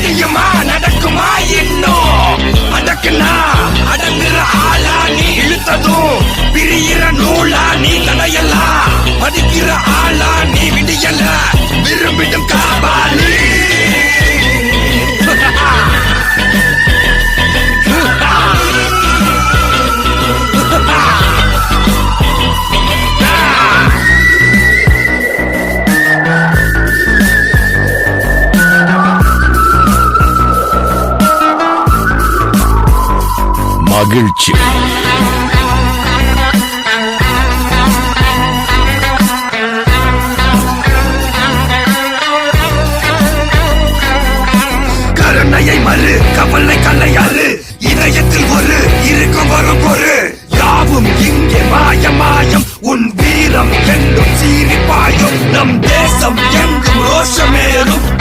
முடியுமா நடக்குமா இன்னும் அடக்குனா அடங்குற ஆளா நீ இழுத்ததும் பிரியிற நூலா நீ தடையலாம் மதிக்கிற ஆளா நீ விடியல விரும்பிடும் காபாலி மகிழ்ச்சி.